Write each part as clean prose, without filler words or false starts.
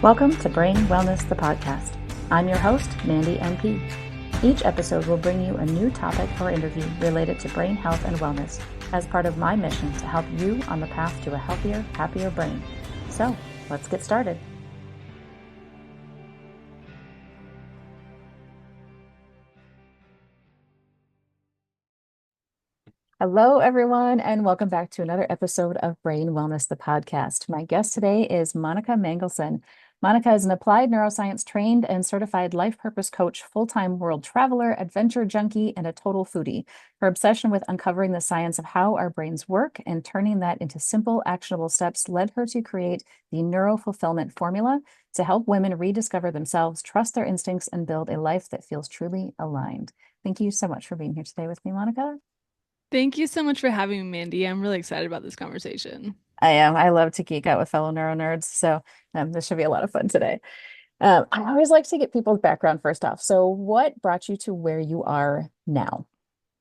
Welcome to Brain Wellness, the podcast. I'm your host, Mandy NP. Each episode will bring you a new topic or interview related to brain health and wellness as part of my mission to help you on the path to a healthier, happier brain. So, let's get started. Hello, everyone, and welcome back to another episode of Brain Wellness, the podcast. My guest today is Monica Mangelson. Monica is an applied neuroscience trained and certified life purpose coach, full-time world traveler, adventure junkie, and a total foodie. Her obsession with uncovering the science of how our brains work and turning that into simple, actionable steps led her to create the Neuro Fulfillment Formula to help women rediscover themselves, trust their instincts, and build a life that feels truly aligned. Thank you so much for being here today with me, Monica. Thank you so much for having me, Mandy. I'm really excited about this conversation. I am. I love to geek out with fellow neuro nerds. So this should be a lot of fun today. I always like to get people's background first off. So what brought you to where you are now?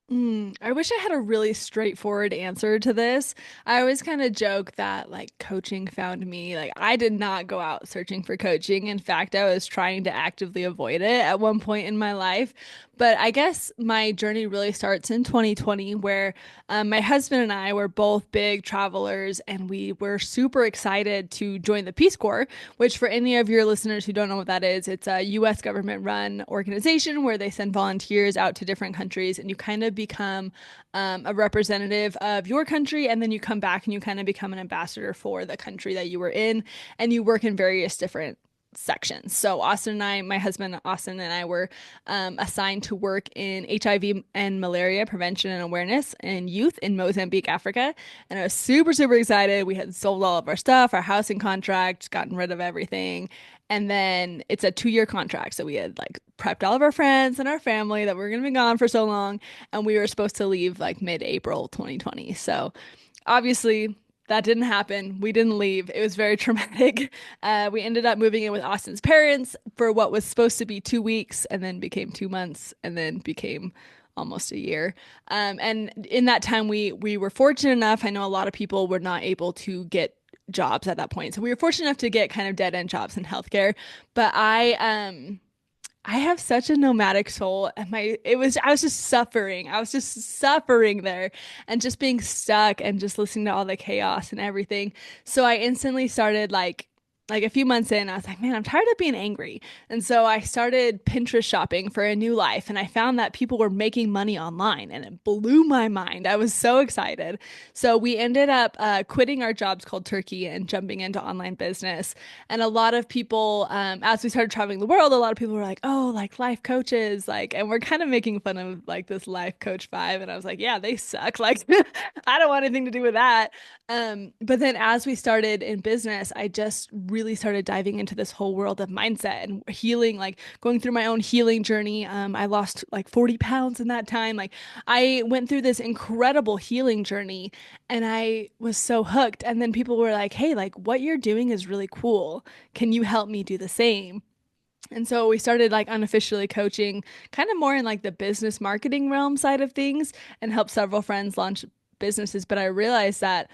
I wish I had a really straightforward answer to this. I always kind of joke that like coaching found me. Like I did not go out searching for coaching. In fact, I was trying to actively avoid it at one point in my life. But I guess my journey really starts in 2020, where my husband and I were both big travelers, and we were super excited to join the Peace Corps, which, for any of your listeners who don't know what that is, it's a US government run organization where they send volunteers out to different countries, and you kind of become a representative of your country, and then you come back and you kind of become an ambassador for the country that you were in, and you work in various different sections. So my husband Austin and I were assigned to work in HIV and malaria prevention and awareness in youth in Mozambique, Africa. And I was super, super excited. We had sold all of our stuff, our housing contract, gotten rid of everything. And then it's a 2-year contract. So we had like prepped all of our friends and our family that we were going to be gone for so long. And we were supposed to leave like mid-April 2020. So obviously that didn't happen. We didn't leave. It was very traumatic. We ended up moving in with Austin's parents for what was supposed to be 2 weeks and then became 2 months and then became almost a year. And in that time, we were fortunate enough. I know a lot of people were not able to get jobs at that point. So we were fortunate enough to get kind of dead end jobs in healthcare. But I have such a nomadic soul, and I was just suffering. I was just suffering there and just being stuck and just listening to all the chaos and everything. So I instantly started like a few months in, I was like, man, I'm tired of being angry. And so I started Pinterest shopping for a new life, and I found that people were making money online, and it blew my mind. I was so excited. So we ended up quitting our jobs cold turkey and jumping into online business. And a lot of people, as we started traveling the world, a lot of people were like, oh, like life coaches, like, and we're kind of making fun of like this life coach vibe. And I was like, yeah, they suck. Like, I don't want anything to do with that. But then as we started in business, I just really started diving into this whole world of mindset and healing, like going through my own healing journey. I lost like 40 pounds in that time. Like I went through this incredible healing journey and I was so hooked. And then people were like, hey, like what you're doing is really cool. Can you help me do the same? And so we started like unofficially coaching kind of more in like the business marketing realm side of things and helped several friends launch businesses. But I realized that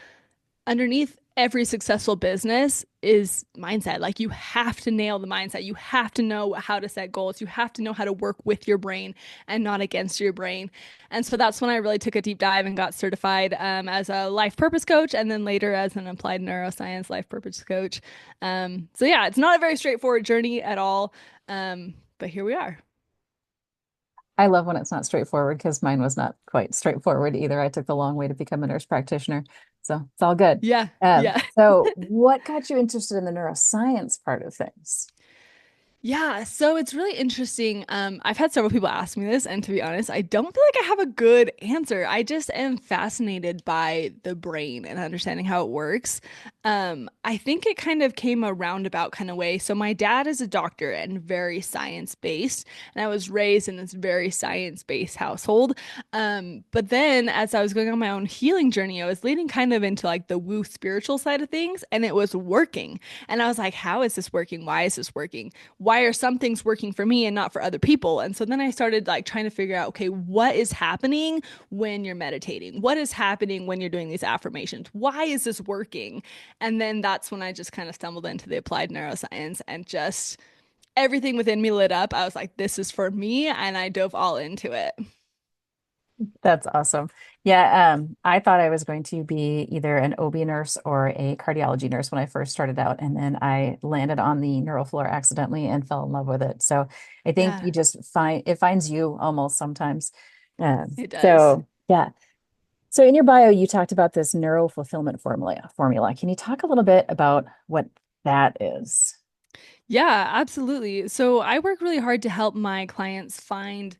underneath every successful business is mindset. Like you have to nail the mindset. You have to know how to set goals. You have to know how to work with your brain and not against your brain. And so that's when I really took a deep dive and got certified as a life purpose coach, and then later as an applied neuroscience life purpose coach. So yeah, it's not a very straightforward journey at all. But here we are. I love when it's not straightforward because mine was not quite straightforward either. I took the long way to become a nurse practitioner. So it's all good. Yeah, yeah. So what got you interested in the neuroscience part of things? Yeah, so it's really interesting. I've had several people ask me this, and to be honest, I don't feel like I have a good answer. I just am fascinated by the brain and understanding how it works. I think it kind of came a roundabout kind of way. So my dad is a doctor and very science-based, and I was raised in this very science-based household. But then as I was going on my own healing journey, I was leading kind of into like the woo spiritual side of things, and it was working. And I was like, how is this working? Why is this working? why are some things working for me and not for other people? And so then I started like trying to figure out, okay, what is happening when you're meditating? What is happening when you're doing these affirmations? Why is this working? And then that's when I just kind of stumbled into the applied neuroscience and just everything within me lit up. I was like, this is for me. And I dove all into it. That's awesome. Yeah, I thought I was going to be either an OB nurse or a cardiology nurse when I first started out, and then I landed on the neural floor accidentally and fell in love with it. So I think you Yeah, just find it finds you almost sometimes. it does. So yeah. So in your bio, you talked about this neuro fulfillment formula. Can you talk a little bit about what that is? Yeah, absolutely. So I work really hard to help my clients find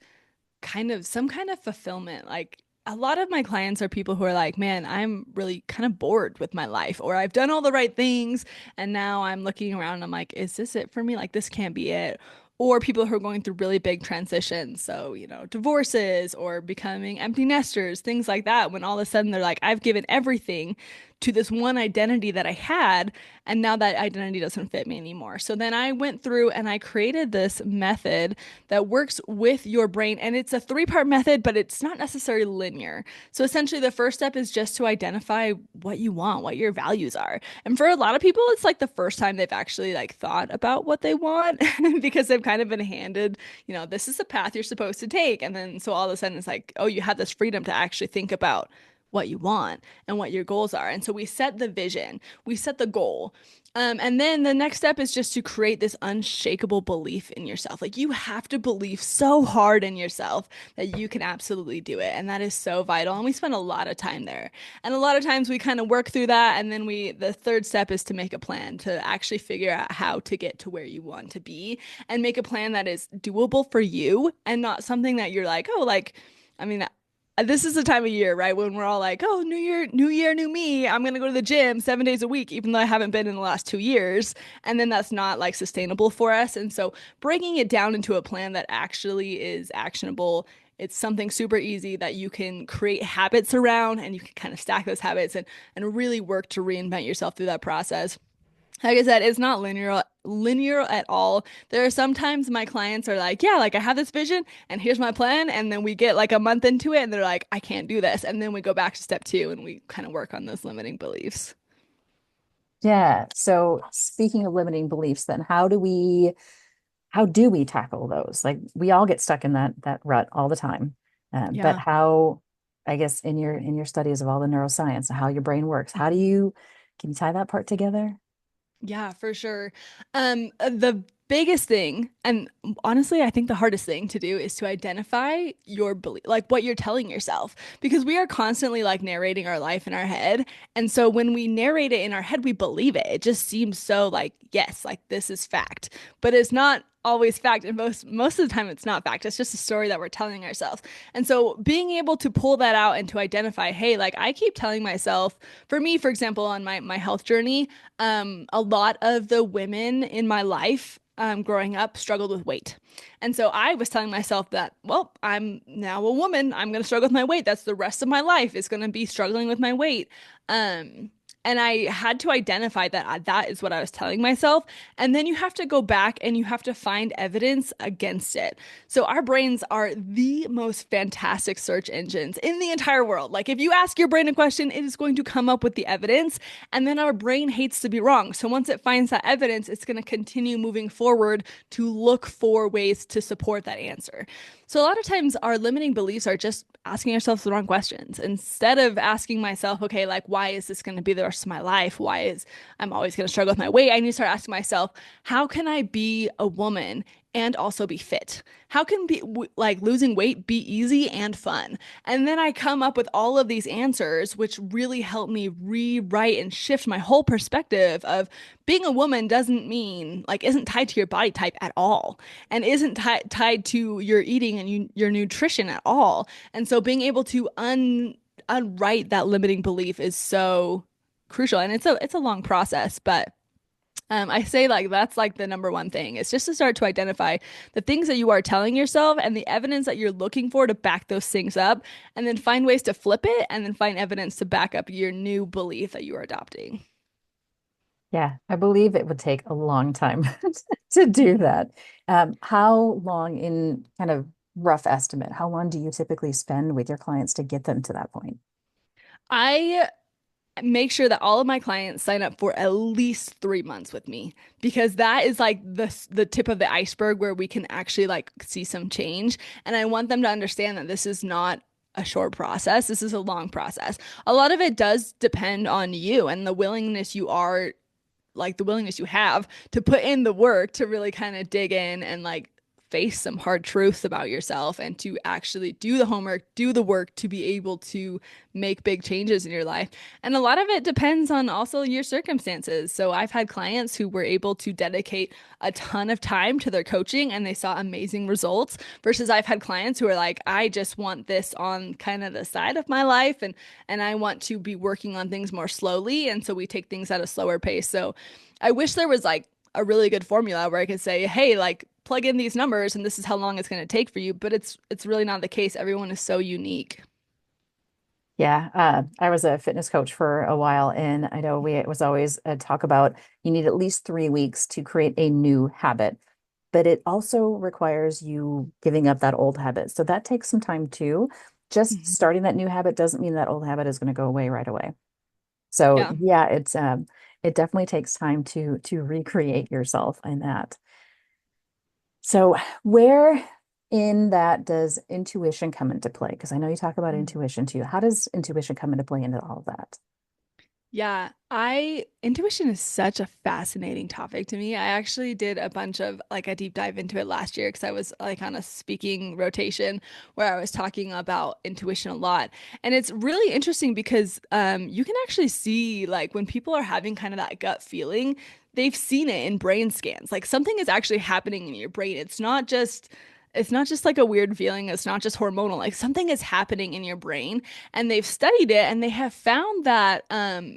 kind of some kind of fulfillment. Like a lot of my clients are people who are like, man, I'm really kind of bored with my life, or I've done all the right things and now I'm looking around and I'm like, is this it for me? Like, this can't be it. Or people who are going through really big transitions. So, divorces or becoming empty nesters, things like that. When all of a sudden they're like, I've given everything to this one identity that I had, and now that identity doesn't fit me anymore. So then I went through and I created this method that works with your brain. And it's a three-part method, but it's not necessarily linear. So essentially, the first step is just to identify what you want, what your values are. And for a lot of people, it's like the first time they've actually like thought about what they want because they've kind of been handed, this is the path you're supposed to take. And then so all of a sudden it's like, oh, you have this freedom to actually think about what you want and what your goals are. And so we set the vision, we set the goal. And then the next step is just to create this unshakable belief in yourself. Like you have to believe so hard in yourself that you can absolutely do it. And that is so vital. And we spend a lot of time there. And a lot of times we kind of work through that. And then the third step is to make a plan to actually figure out how to get to where you want to be and make a plan that is doable for you and not something that you're like, oh, like, I mean, this is the time of year, right? When we're all like, oh, new year, new me. I'm going to go to the gym 7 days a week, even though I haven't been in the last 2 years. And then that's not like sustainable for us. And so breaking it down into a plan that actually is actionable. It's something super easy that you can create habits around and you can kind of stack those habits and really work to reinvent yourself through that process. Like I said, it's not linear at all. There are sometimes my clients are like, yeah, like I have this vision and here's my plan. And then we get like a month into it and they're like, I can't do this. And then we go back to step two and we kind of work on those limiting beliefs. Yeah. So speaking of limiting beliefs, then how do we tackle those? Like we all get stuck in that rut all the time. But Yeah. how, I guess in your studies of all the neuroscience, how your brain works, how do you can you tie that part together? Yeah, for sure. The biggest thing, and honestly, I think the hardest thing to do is to identify your belief, like what you're telling yourself, because we are constantly like narrating our life in our head. And so when we narrate it in our head, we believe it. It just seems so like, yes, like this is fact, but it's not always fact. And most of the time, it's not fact. It's just a story that we're telling ourselves. And so being able to pull that out and to identify, hey, like I keep telling myself, for me, for example, on my health journey, a lot of the women in my life growing up struggled with weight. And so I was telling myself that, well, I'm now a woman. I'm going to struggle with my weight. That's the rest of my life is going to be struggling with my weight. Um, and I had to identify that that is what I was telling myself. And then you have to go back and you have to find evidence against it. So our brains are the most fantastic search engines in the entire world. Like if you ask your brain a question, it is going to come up with the evidence. And then our brain hates to be wrong. So once it finds that evidence, it's going to continue moving forward to look for ways to support that answer. So a lot of times our limiting beliefs are just asking ourselves the wrong questions. Instead of asking myself, okay, like why is this going to be the rest of my life? Why is I'm always going to struggle with my weight? I need to start asking myself, how can I be a woman and also be fit? How can like losing weight be easy and fun? And then I come up with all of these answers, which really help me rewrite and shift my whole perspective of being a woman doesn't mean like isn't tied to your body type at all and isn't tied to your eating and your nutrition at all. And so being able to unwrite that limiting belief is so crucial. And it's a long process, but I say like that's like the number one thing. It's just to start to identify the things that you are telling yourself and the evidence that you're looking for to back those things up, and then find ways to flip it and then find evidence to back up your new belief that you are adopting. Yeah, I believe it would take a long time to do that. How long, in kind of rough estimate, how long do you typically spend with your clients to get them to that point? I make sure that all of my clients sign up for at least 3 months with me because that is like the tip of the iceberg where we can actually like see some change. And I want them to understand that this is not a short process. This is a long process. A lot of it does depend on you and the willingness you have to put in the work to really kind of dig in and like face some hard truths about yourself and to actually do the homework, do the work to be able to make big changes in your life. And a lot of it depends on also your circumstances. So I've had clients who were able to dedicate a ton of time to their coaching and they saw amazing results versus I've had clients who are like, I just want this on kind of the side of my life and I want to be working on things more slowly. And so we take things at a slower pace. So I wish there was like a really good formula where I could say, hey, like plug in these numbers and this is how long it's going to take for you, but it's really not the case. Everyone is so unique. Yeah, I was a fitness coach for a while, and I know it was always a talk about you need at least 3 weeks to create a new habit, but it also requires you giving up that old habit. So that takes some time too. Just Mhm. starting that new habit doesn't mean that old habit is going to go away right away. So Yeah. yeah, it definitely takes time to recreate yourself in that. So where in that does intuition come into play? Because I know you talk about intuition too. How does intuition come into play into all of that? Yeah, I intuition is such a fascinating topic to me. I actually did a bunch of like a deep dive into it last year because I was like on a speaking rotation where I was talking about intuition a lot. And it's really interesting because you can actually see like when people are having kind of that gut feeling, they've seen it in brain scans. Like something is actually happening in your brain. It's not just like a weird feeling. It's not just hormonal. Like something is happening in your brain and they've studied it and they have found that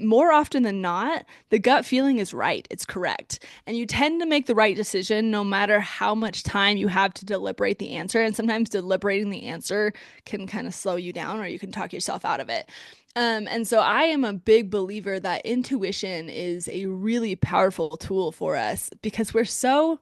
more often than not, the gut feeling is right. It's correct. And you tend to make the right decision no matter how much time you have to deliberate the answer. And sometimes deliberating the answer can kind of slow you down or you can talk yourself out of it. And so I am a big believer that intuition is a really powerful tool for us because we're so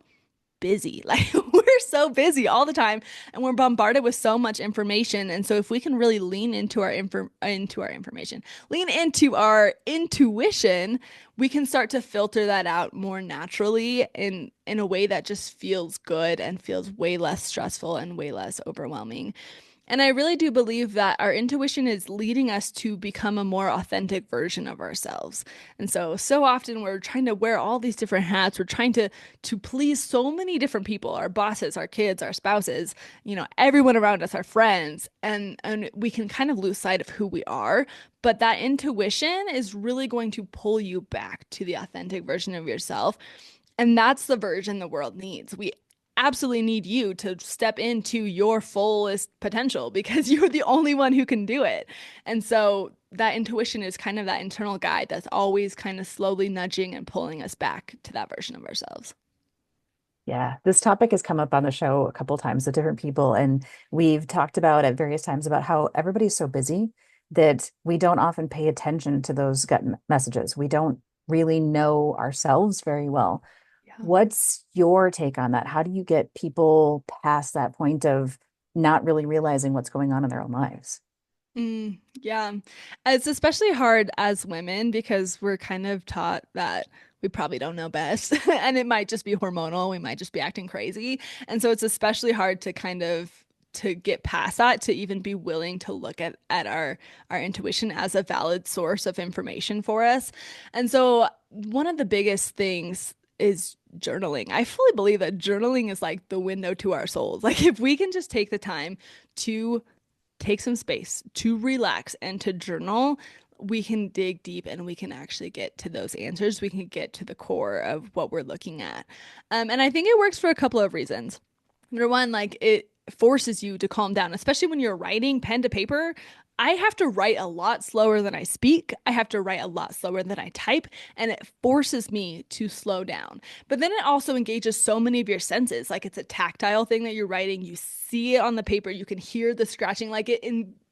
busy. Like we're so busy all the time and we're bombarded with so much information. And so if we can really lean into our information, lean into our intuition, we can start to filter that out more naturally in a way that just feels good and feels way less stressful and way less overwhelming. And I really do believe that our intuition is leading us to become a more authentic version of ourselves. And so often we're trying to wear all these different hats. We're trying to please so many different people, our bosses, our kids, our spouses, everyone around us, our friends, and we can kind of lose sight of who we are. But that intuition is really going to pull you back to the authentic version of yourself. And that's the version the world needs. We absolutely need you to step into your fullest potential because you're the only one who can do it. And so that intuition is kind of that internal guide that's always kind of slowly nudging and pulling us back to that version of ourselves. Yeah, this topic has come up on the show a couple times with different people, and we've talked about at various times about how everybody's so busy that we don't often pay attention to those gut messages. We don't really know ourselves very well. Yeah. What's your take on that? How do you get people past that point of not really realizing what's going on in their own lives? Yeah. It's especially hard as women because we're kind of taught that we probably don't know best and it might just be hormonal. We might just be acting crazy. And so it's especially hard to kind of to get past that to even be willing to look at our intuition as a valid source of information for us. And so one of the biggest things is journaling. I fully believe that journaling is like the window to our souls. Like if we can just take the time to take some space to relax and to journal, we can dig deep and we can actually get to those answers. We can get to the core of what we're looking at. And I think it works for a couple of reasons. Number one, like it forces you to calm down, especially when you're writing pen to paper. I have to write a lot slower than I speak. I have to write a lot slower than I type, and it forces me to slow down. But then it also engages so many of your senses. Like it's a tactile thing that you're writing. You see it on the paper. You can hear the scratching. Like it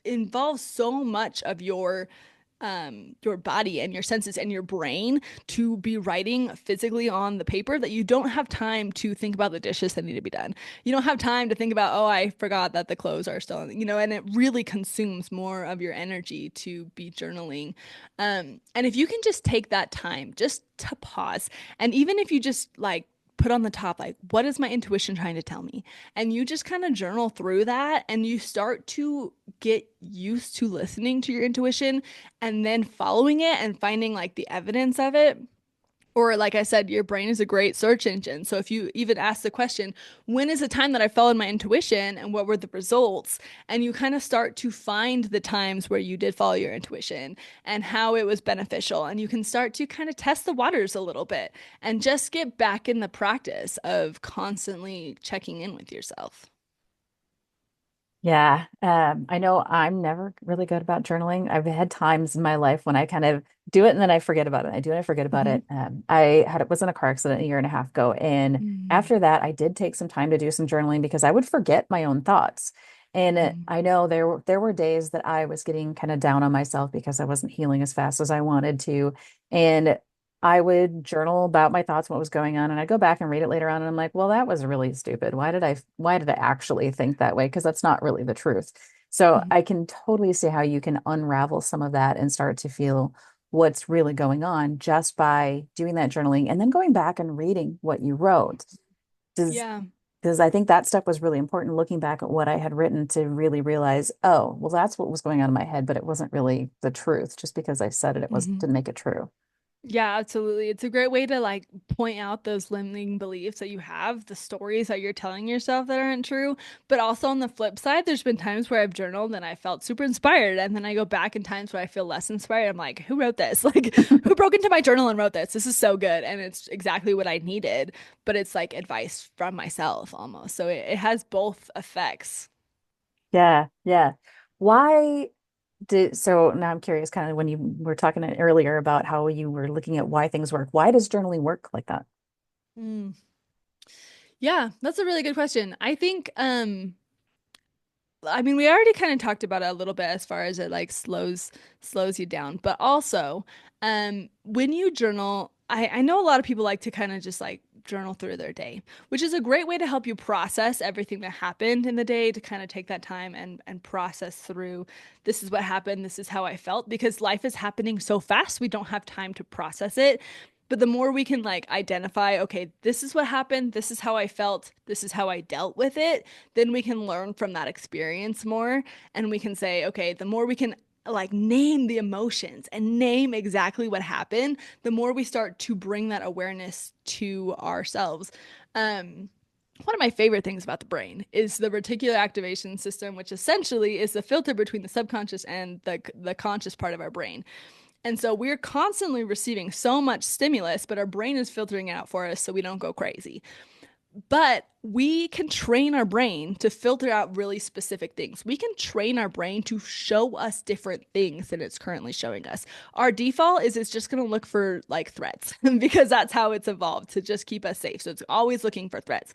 involves so much of your your body and your senses and your brain to be writing physically on the paper that you don't have time to think about the dishes that need to be done. You don't have time to think about, oh, I forgot that the clothes are still, and it really consumes more of your energy to be journaling. And if you can just take that time just to pause, and even if you just like put on the top, like, what is my intuition trying to tell me? And you just kind of journal through that and you start to get used to listening to your intuition and then following it and finding like the evidence of it. Or, like I said, your brain is a great search engine. So, if you even ask the question, when is the time that I followed my intuition and what were the results? And you kind of start to find the times where you did follow your intuition and how it was beneficial. And you can start to kind of test the waters a little bit and just get back in the practice of constantly checking in with yourself. Yeah, I know I'm never really good about journaling. I've had times in my life when I kind of do it and then I forget about it. I do and I forget about Mm-hmm. it. I was in a car accident a year and a half ago, and Mm-hmm. after that, I did take some time to do some journaling because I would forget my own thoughts. And I know there were days that I was getting kind of down on myself because I wasn't healing as fast as I wanted to, and I would journal about my thoughts, what was going on, and I'd go back and read it later on, and I'm like, well, that was really stupid. Why did I actually think that way? Because that's not really the truth. So Mm-hmm. I can totally see how you can unravel some of that and start to feel what's really going on just by doing that journaling and then going back and reading what you wrote. Does Yeah. because I think that step was really important, looking back at what I had written to really realize, oh, well, that's what was going on in my head, but it wasn't really the truth. Just because I said it, it was Mm-hmm. didn't make it true. Yeah, absolutely. It's a great way to like point out those limiting beliefs that you have, the stories that you're telling yourself that aren't true. But also on the flip side, there's been times where I've journaled and I felt super inspired. And then I go back in times where I feel less inspired. I'm like, who wrote this? Like, who broke into my journal and wrote this? This is so good. And it's exactly what I needed. But it's like advice from myself almost. So it has both effects. Yeah, yeah. Why so now I'm curious, kind of when you were talking earlier about how you were looking at why things work. Why does journaling work like that? Mm. Yeah, that's a really good question. I mean, we already kind of talked about it a little bit as far as it like slows you down, but also, when you journal, I know a lot of people like to kind of just like journal through their day, which is a great way to help you process everything that happened in the day to kind of take that time and process through this is what happened, this is how I felt, because life is happening so fast, we don't have time to process it. But the more we can like identify, okay, this is what happened, this is how I felt, this is how I dealt with it, then we can learn from that experience more. And we can say, okay, the more we can like name the emotions and name exactly what happened, the more we start to bring that awareness to ourselves. Um, One of my favorite things about the brain is the reticular activation system, which essentially is the filter between the subconscious and the conscious part of our brain. And so we're constantly receiving so much stimulus, but our brain is filtering it out for us so we don't go crazy. But we can train our brain to filter out really specific things. We can train our brain to show us different things than it's currently showing us. Our default is it's just going to look for like threats because that's how it's evolved to just keep us safe. So it's always looking for threats.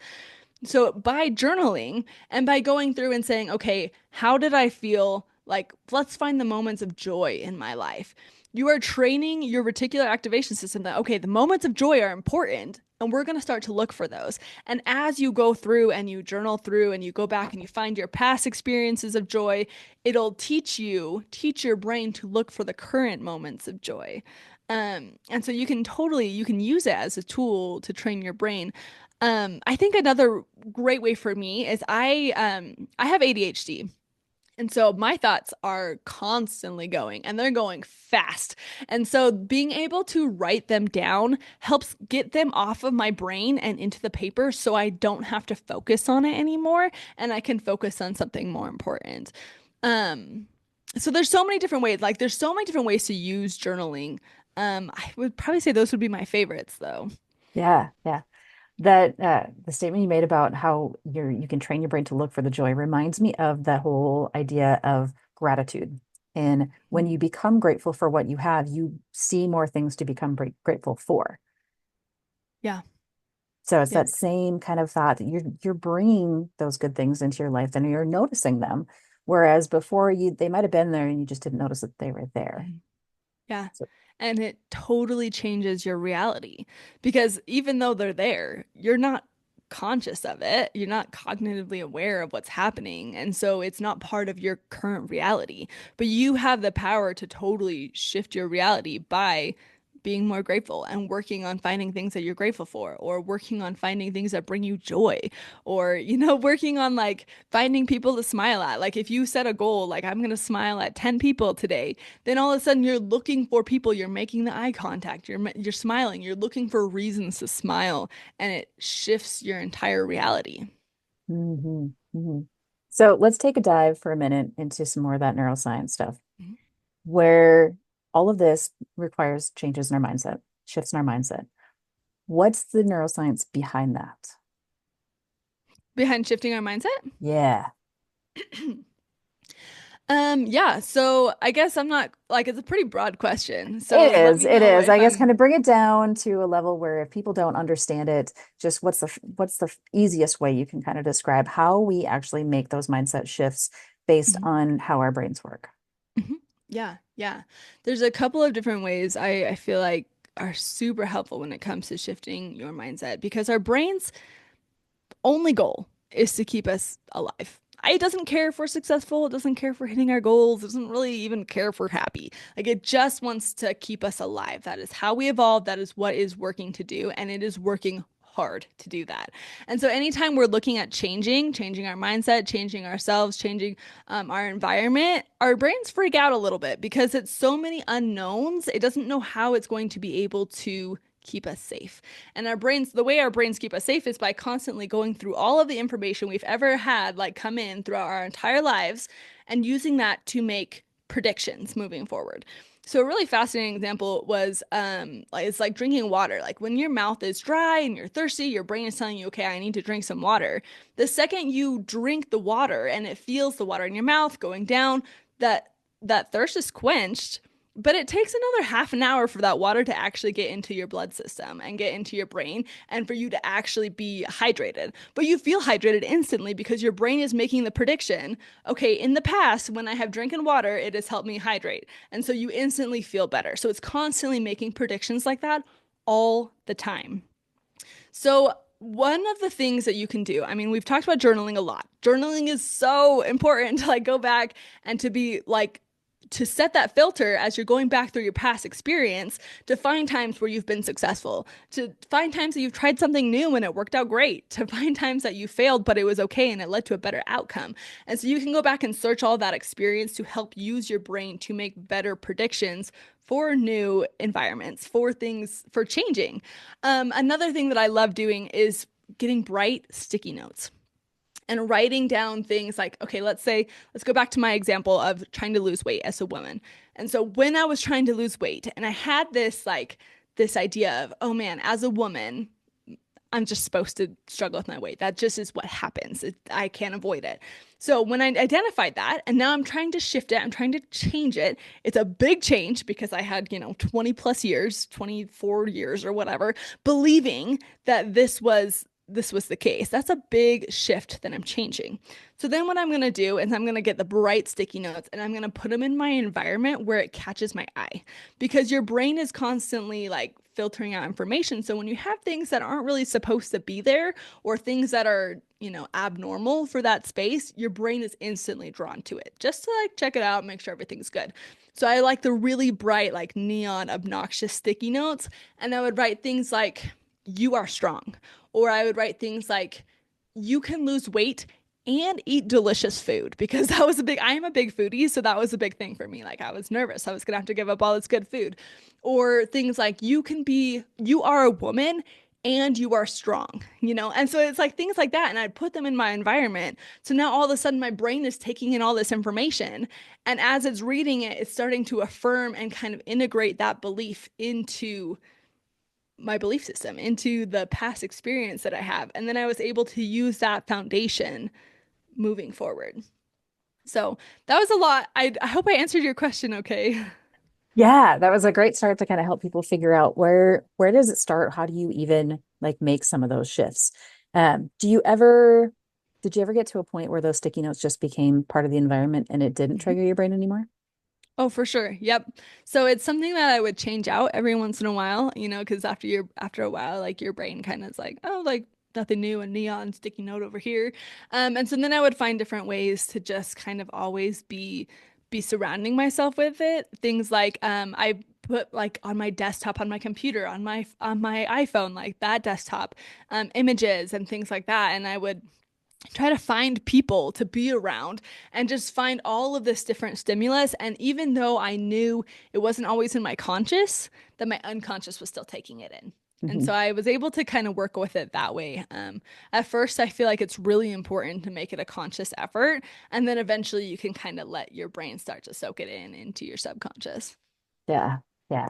So by journaling and by going through and saying, okay, how did I feel? Like, let's find the moments of joy in my life. You are training your reticular activation system that, okay, the moments of joy are important and we're going to start to look for those. And as you go through and you journal through and you go back and you find your past experiences of joy, it'll teach your brain to look for the current moments of joy. And so you can use it as a tool to train your brain. I think another great way for me is I have ADHD. And so my thoughts are constantly going and they're going fast. And so being able to write them down helps get them off of my brain and into the paper so I don't have to focus on it anymore and I can focus on something more important. Um, so there's so many different ways. Like there's so many different ways to use journaling. I would probably say those would be my favorites though. Yeah, yeah. That the statement you made about how you can train your brain to look for the joy reminds me of the whole idea of gratitude. And when you become grateful for what you have, you see more things to become grateful for. Yeah. So it's Yeah. that same kind of thought that you're bringing those good things into your life and you're noticing them, whereas before you they might have been there and you just didn't notice that they were there. Yeah. So, And it totally changes your reality because even though they're there, you're not conscious of it. You're not cognitively aware of what's happening. And so it's not part of your current reality. But you have the power to totally shift your reality by being more grateful and working on finding things that you're grateful for, or working on finding things that bring you joy, or, working on like finding people to smile at. Like if you set a goal, like I'm going to smile at 10 people today, then all of a sudden you're looking for people, you're making the eye contact, you're smiling, you're looking for reasons to smile, and it shifts your entire reality. mhm, mhm. So let's take a dive for a minute into some more of that neuroscience stuff, Mhm. where all of this requires changes in our mindset, shifts in our mindset. What's the neuroscience behind that? Behind shifting our mindset? Yeah, Yeah, so I guess I'm not like it's a pretty broad question. it So let is. me It know is. if I guess kind I'm of bring it down to a level where if people don't understand it, just what's the easiest way you can kind of describe how we actually make those mindset shifts based Mhm, on how our brains work. mhm. Yeah, yeah. There's a couple of different ways I feel like are super helpful when it comes to shifting your mindset because our brains only goal is to keep us alive. It doesn't care if we're successful. It doesn't care if we're hitting our goals. It doesn't really even care if we're happy. Like it just wants to keep us alive. That is how we evolved. That is what is working to do. And it is working hard to do that. And so anytime we're looking at changing our mindset, changing ourselves, changing our environment, our brains freak out a little bit because it's so many unknowns. It doesn't know how it's going to be able to keep us safe. And our brains, the way our brains keep us safe is by constantly going through all of the information we've ever had, like come in throughout our entire lives, and using that to make predictions moving forward. So a really fascinating example was like it's like drinking water. Like when your mouth is dry and you're thirsty, your brain is telling you, okay, I need to drink some water. The second you drink the water and it feels the water in your mouth going down, that that thirst is quenched, but it takes another half an hour for that water to actually get into your blood system and get into your brain and for you to actually be hydrated. But you feel hydrated instantly because your brain is making the prediction, okay, in the past, when I have drinking water, it has helped me hydrate. And so you instantly feel better. So it's constantly making predictions like that all the time. So, one of the things that you can do, I mean, we've talked about journaling a lot. Journaling is so important to like go back and to be like to set that filter as you're going back through your past experience to find times where you've been successful, to find times that you've tried something new and it worked out great, to find times that you failed but it was okay and it led to a better outcome. And so you can go back and search all that experience to help use your brain to make better predictions for new environments, for things, for changing. Another thing that I love doing is getting bright sticky notes and writing down things like, okay, let's go back to my example of trying to lose weight as a woman. And so when I was trying to lose weight and I had this idea of, oh man, as a woman, I'm just supposed to struggle with my weight. That just is what happens. I can't avoid it. So when I identified that, and now I'm trying to shift it, I'm trying to change it. It's a big change because I had, 20 plus years, 24 years or whatever, believing that this was the case. That's a big shift that I'm changing. So then what I'm going to do is I'm going to get the bright sticky notes and I'm going to put them in my environment where it catches my eye because your brain is constantly like filtering out information. So when you have things that aren't really supposed to be there or things that are, abnormal for that space, your brain is instantly drawn to it just to like check it out, make sure everything's good. So I like the really bright, like neon, obnoxious sticky notes. And I would write things like, you are strong. Or I would write things like, you can lose weight and eat delicious food because I am a big foodie, so that was a big thing for me. Like I was nervous. I was gonna have to give up all this good food. Or things like you are a woman and you are strong. And so it's like things like that. And I'd put them in my environment. So now all of a sudden my brain is taking in all this information. And as it's reading it, it's starting to affirm and kind of integrate that belief into my belief system, into the past experience that I have. And then I was able to use that foundation moving forward. So that was a lot. I hope I answered your question okay. Yeah, that was a great start to kind of help people figure out where does it start? How do you even like make some of those shifts? Do you ever did you ever get to a point where those sticky notes just became part of the environment and it didn't trigger your brain anymore? Oh, for sure. Yep. So it's something that I would change out every once in a while, because after a while, like your brain kind of is like, oh, like nothing new, a neon sticky note over here. And so then I would find different ways to just kind of always be surrounding myself with it. Things like I put like on my desktop, on my computer, on my iPhone, like that desktop, images and things like that. And I would try to find people to be around and just find all of this different stimulus. And even though I knew it wasn't always in my conscious, that my unconscious was still taking it in. And Mhm. so I was able to kind of work with it that way. At first, I feel like it's really important to make it a conscious effort. And then eventually you can kind of let your brain start to soak it in into your subconscious. Yeah, yeah.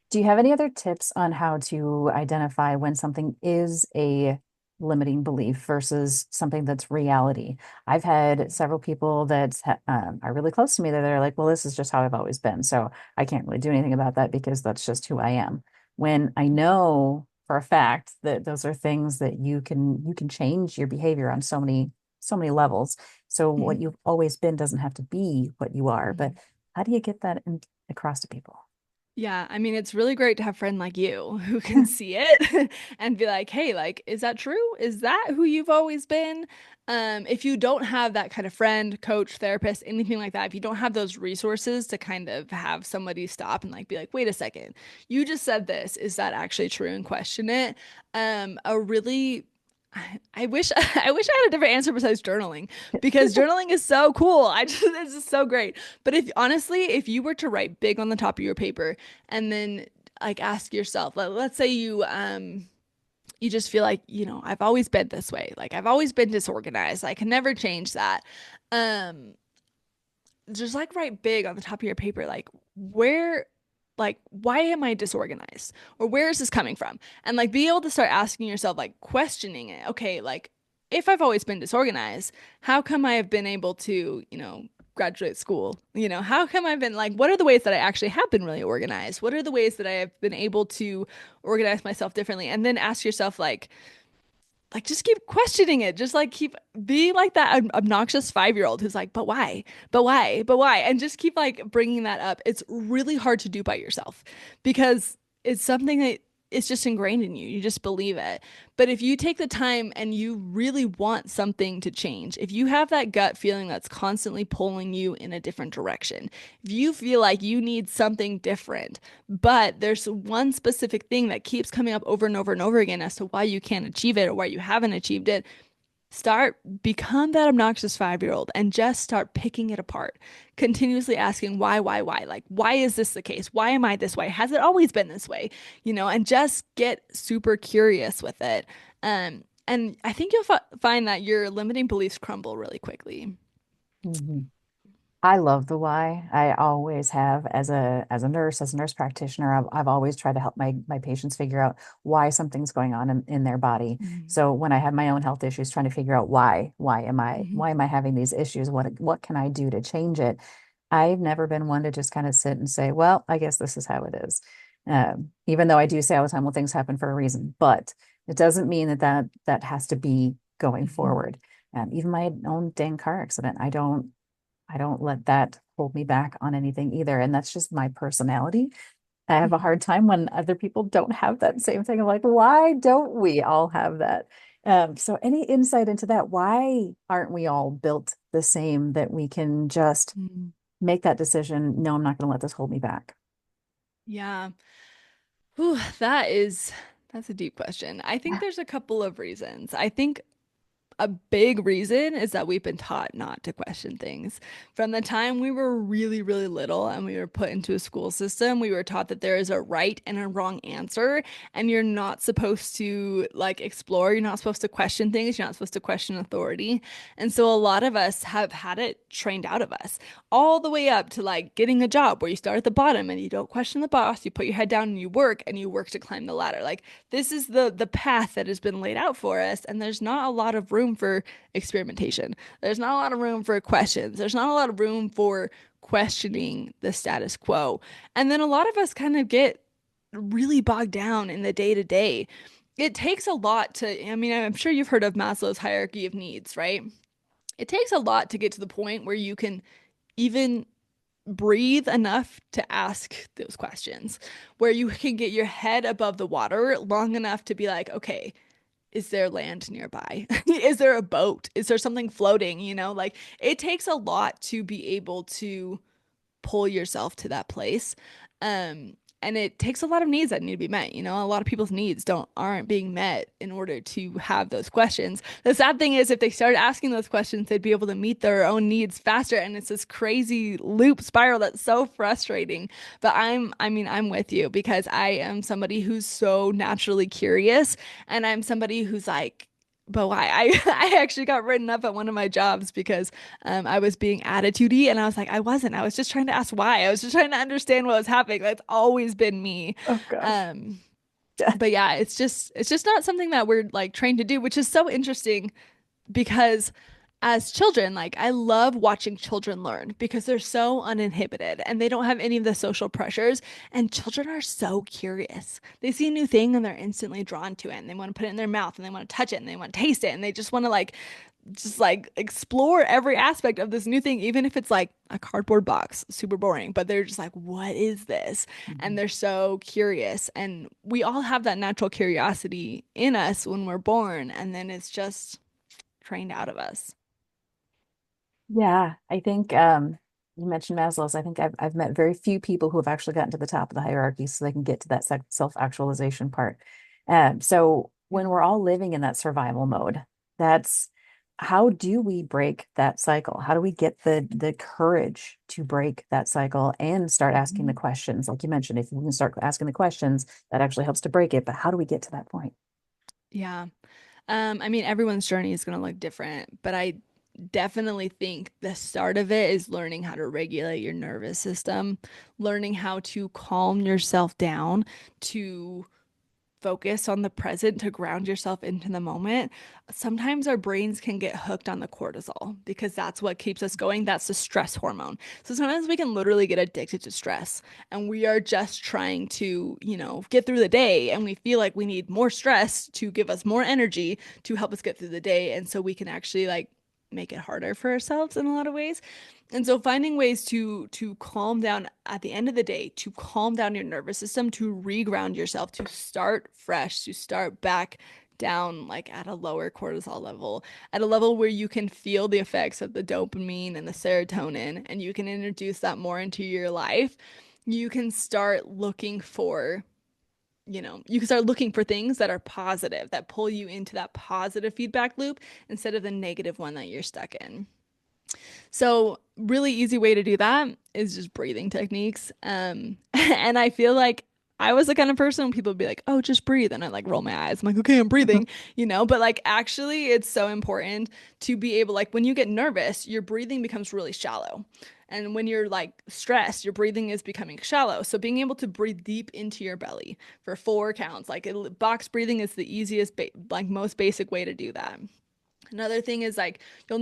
Do you have any other tips on how to identify when something is a limiting belief versus something that's reality? I've had several people that are really close to me that are like, well, this is just how I've always been. So I can't really do anything about that because that's just who I am. When I know for a fact that those are things that you can change your behavior on so many levels. So what Mhm. you've always been doesn't have to be what you are. But Mhm. how do you get that across to people? Yeah, I mean, it's really great to have a friend like you who can see it and be like, hey, like, is that true? Is that who you've always been? If you don't have that kind of friend, coach, therapist, anything like that, if you don't have those resources to kind of have somebody stop and like be like, wait a second, you just said this. Is that actually true? And question it. A really I wish I wish I had a different answer besides journaling because journaling is so cool. It's just so great. But if honestly, if you were to write big on the top of your paper and then like ask yourself, let's say you just feel like, I've always been this way. Like I've always been disorganized. I can never change that. Um just like write big on the top of your paper, like why am I disorganized? Or where is this coming from? And like be able to start asking yourself, like questioning it. Okay, like if I've always been disorganized, how come I have been able to, graduate school? How come I've been like, what are the ways that I actually have been really organized? What are the ways that I have been able to organize myself differently? And then ask yourself, like just keep questioning it, just like keep be like that obnoxious 5-year-old who's like, but why, but why, and just keep like bringing that up. It's really hard to do by yourself because it's something that it's just ingrained in you, you just believe it. But if you take the time and you really want something to change, if you have that gut feeling that's constantly pulling you in a different direction, if you feel like you need something different, but there's one specific thing that keeps coming up over and over and over again as to why you can't achieve it or why you haven't achieved it, become that obnoxious 5-year-old and just start picking it apart. Continuously asking why? Like, why is this the case? Why am I this way? Has it always been this way? And just get super curious with it. And I think you'll find that your limiting beliefs crumble really quickly. Mhm. I love the why. I always have as a nurse practitioner, I've always tried to help my patients figure out why something's going on in their body. Mhm. So when I have my own health issues, trying to figure out Mhm. why am I having these issues? What can I do to change it? I've never been one to just kind of sit and say, well, I guess this is how it is. Even though I do say all the time, well, things happen for a reason, but it doesn't mean that has to be going Mhm. forward. Even my own dang car accident, I don't let that hold me back on anything either. And that's just my personality. I have a Mhm. hard time when other people don't have that same thing. I'm like, why don't we all have that? So any insight into that? Why aren't we all built the same that we can just Mhm. make that decision? No, I'm not going to let this hold me back. Yeah. Whew, that's a deep question. I think there's a couple of reasons. I think a big reason is that we've been taught not to question things. From the time we were really, really little and we were put into a school system, we were taught that there is a right and a wrong answer, and you're not supposed to like explore, you're not supposed to question things, you're not supposed to question authority. And so a lot of us have had it trained out of us, all the way up to like getting a job where you start at the bottom and you don't question the boss, you put your head down and you work to climb the ladder. Like this is the path that has been laid out for us, and there's not a lot of room for experimentation. There's not a lot of room for questions. There's not a lot of room for questioning the status quo. And then a lot of us kind of get really bogged down in the day to day. It takes a lot I mean, I'm sure you've heard of Maslow's hierarchy of needs, right? It takes a lot to get to the point where you can even breathe enough to ask those questions, where you can get your head above the water long enough to be like, okay, is there land nearby? Is there a boat? Is there something floating? Like it takes a lot to be able to pull yourself to that place. Um, and it takes a lot of needs that need to be met. A lot of people's needs aren't being met in order to have those questions. The sad thing is if they started asking those questions, they'd be able to meet their own needs faster. And it's this crazy loop spiral that's so frustrating. But I'm with you because I am somebody who's so naturally curious, and I'm somebody who's like, but why? I actually got written up at one of my jobs because I was being attitudey, and I was like, I wasn't. I was just trying to ask why. I was just trying to understand what was happening. That's always been me. Oh gosh. Um, but yeah, it's just not something that we're like trained to do, which is so interesting because as children, like I love watching children learn because they're so uninhibited and they don't have any of the social pressures. And children are so curious. They see a new thing and they're instantly drawn to it, and they want to put it in their mouth and they want to touch it and they want to taste it and they just want to like explore every aspect of this new thing, even if it's like a cardboard box, super boring, but they're just like, what is this? And Mhm. they're so curious. And we all have that natural curiosity in us when we're born, and then it's just trained out of us. Yeah, I think you mentioned Maslow's. I think I've met very few people who have actually gotten to the top of the hierarchy so they can get to that self-actualization part. So when we're all living in that survival mode, that's how do we break that cycle? How do we get the courage to break that cycle and start asking the Mhm. questions? Like you mentioned, if we can start asking the questions, that actually helps to break it. But how do we get to that point? Yeah. I mean, everyone's journey is going to look different, but I definitely think the start of it is learning how to regulate your nervous system, learning how to calm yourself down, to focus on the present, to ground yourself into the moment. Sometimes our brains can get hooked on the cortisol because that's what keeps us going. That's the stress hormone. So sometimes we can literally get addicted to stress, and we are just trying to, get through the day, and we feel like we need more stress to give us more energy to help us get through the day. And so we can actually like make it harder for ourselves in a lot of ways. And so finding ways to calm down at the end of the day, to calm down your nervous system, to reground yourself, to start fresh, to start back down like at a lower cortisol level, at a level where you can feel the effects of the dopamine and the serotonin, and you can introduce that more into your life. You can start looking for you can start looking for things that are positive, that pull you into that positive feedback loop instead of the negative one that you're stuck in. So, really easy way to do that is just breathing techniques. And I feel like I was the kind of person when people would be like, "Oh, just breathe," and I like roll my eyes. I'm like, "Okay, I'm breathing." But like, actually, it's so important to be able, like, when you get nervous, your breathing becomes really shallow. And when you're like stressed, your breathing is becoming shallow. So being able to breathe deep into your belly for 4 counts, like box breathing is the easiest, like most basic way to do that. Another thing is like you'll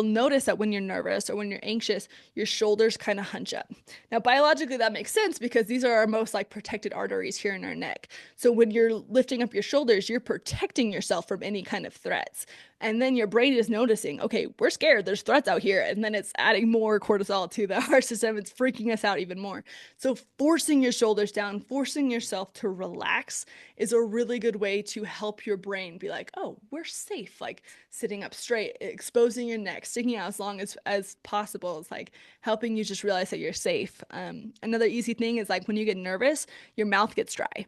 notice that when you're nervous or when you're anxious, your shoulders kind of hunch up. Now, biologically, that makes sense because these are our most like protected arteries here in our neck. So when you're lifting up your shoulders, you're protecting yourself from any kind of threats. And then your brain is noticing, okay, we're scared, there's threats out here. And then it's adding more cortisol to our system. It's freaking us out even more. So forcing your shoulders down, forcing yourself to relax is a really good way to help your brain be like, oh, we're safe. Like sitting up straight, exposing your neck, sticking out as long as possible. It's like helping you just realize that you're safe. Another easy thing is like when you get nervous, your mouth gets dry.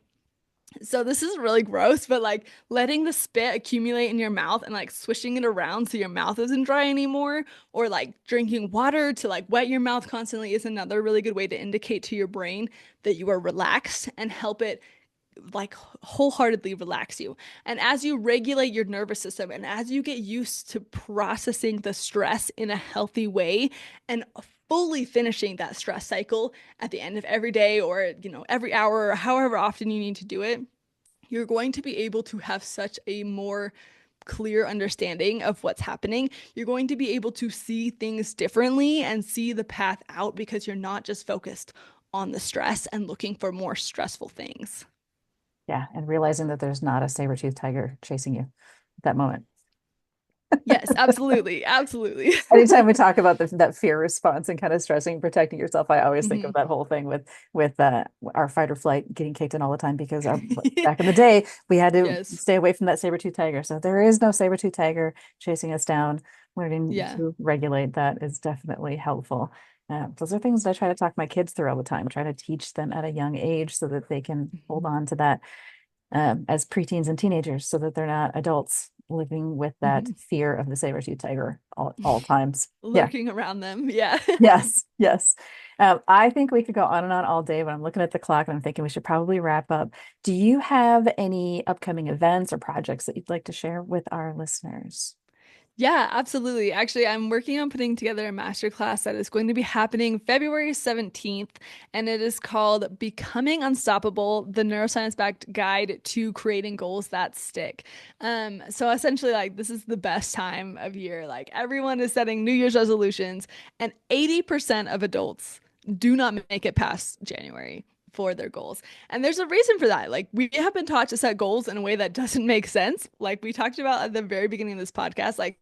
So this is really gross, but like letting the spit accumulate in your mouth and like swishing it around so your mouth isn't dry anymore, or like drinking water to like wet your mouth constantly is another really good way to indicate to your brain that you are relaxed and help it like wholeheartedly relax you. And as you regulate your nervous system and as you get used to processing the stress in a healthy way and fully finishing that stress cycle at the end of every day or, every hour or however often you need to do it, you're going to be able to have such a more clear understanding of what's happening. You're going to be able to see things differently and see the path out because you're not just focused on the stress and looking for more stressful things. Yeah, and realizing that there's not a saber-toothed tiger chasing you at that moment. Yes, absolutely. Absolutely. Anytime we talk about that fear response and kind of stressing and protecting yourself, I always think hmm of that whole thing with our fight or flight getting kicked in all the time because back in the day we had to Yes. stay away from that saber-tooth tiger. So there is no saber-tooth tiger chasing us down. Learning Yeah. to regulate that is definitely helpful. Those are things that I try to talk my kids through all the time, try to teach them at a young age so that they can hold hmm on to that as preteens and teenagers so that they're not adults living with that hmm fear of the saber-tooth tiger all times. Yeah. Lurking around them. Yeah. Yes. Yes. I think we could go on and on all day, but I'm looking at the clock and I'm thinking we should probably wrap up. Do you have any upcoming events or projects that you'd like to share with our listeners? Yeah, absolutely. Actually, I'm working on putting together a masterclass that is going to be happening February 17th, and it is called Becoming Unstoppable, the neuroscience-backed guide to creating goals that stick. So essentially, like, this is the best time of year. Like, everyone is setting New Year's resolutions, and 80% of adults do not make it past January for their goals. And there's a reason for that. Like, we have been taught to set goals in a way that doesn't make sense. Like we talked about at the very beginning of this podcast, like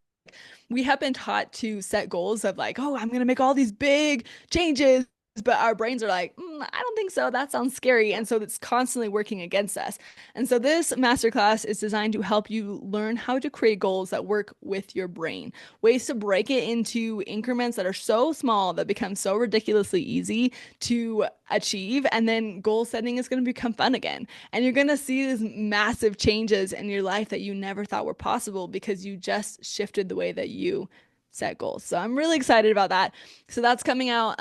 we have been taught to set goals of like, oh, I'm going to make all these big changes. But our brains are like, I don't think so. That sounds scary. And so it's constantly working against us. And so this masterclass is designed to help you learn how to create goals that work with your brain, ways to break it into increments that are so small that become so ridiculously easy to achieve. And then goal setting is going to become fun again. And you're going to see these massive changes in your life that you never thought were possible because you just shifted the way that you set goals. So I'm really excited about that. So that's coming out,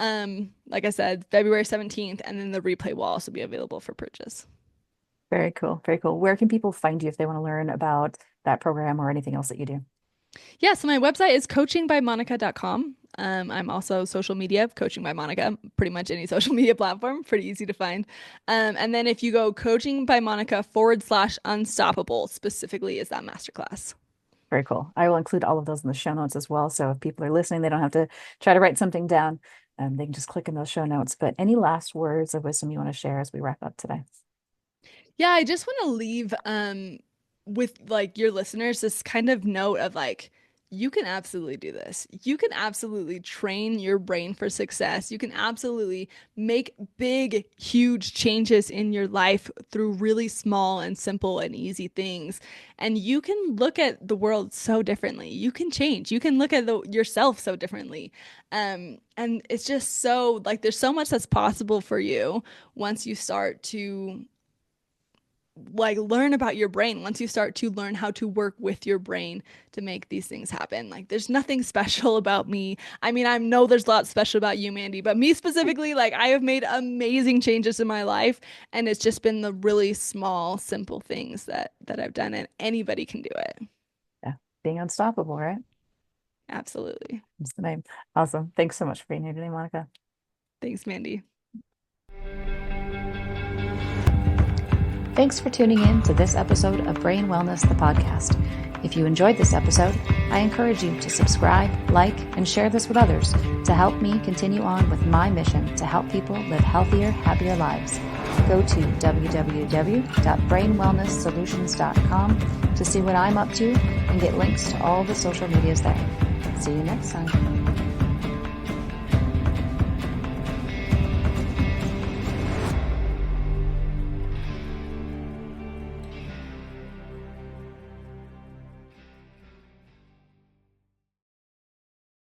like I said, February 17th, and then the replay will also be available for purchase. Very cool. Very cool. Where can people find you if they want to learn about that program or anything else that you do? Yeah, so my website is coachingbymonica.com. I'm also social media, Coaching by Monica, pretty much any social media platform, pretty easy to find. And then if you go coaching by Monica / unstoppable, specifically is that masterclass. Very cool. I will include all of those in the show notes as well. So if people are listening, they don't have to try to write something down. They can just click in those show notes. But any last words of wisdom you want to share as we wrap up today? Yeah, I just want to leave with like your listeners this kind of note of like you can absolutely do this. You can absolutely train your brain for success. You can absolutely make big, huge changes in your life through really small and simple and easy things. And you can look at the world so differently. You can change. You can look at yourself so differently. And it's just so like there's so much that's possible for you once you start to like learn about your brain, once you start to learn how to work with your brain to make these things happen. Like there's nothing special about me. I mean, I know there's a lot special about you, Mandy, but me specifically, like I have made amazing changes in my life, and it's just been the really small simple things that I've done, and anybody can do it. Yeah. Being unstoppable, right? Absolutely. That's the name. Awesome. Thanks so much for being here today, Monica. Thanks, Mandy. Thanks for tuning in to this episode of Brain Wellness, the podcast. If you enjoyed this episode, I encourage you to subscribe, like, and share this with others to help me continue on with my mission to help people live healthier, happier lives. Go to www.brainwellnesssolutions.com to see what I'm up to and get links to all the social medias there. See you next time.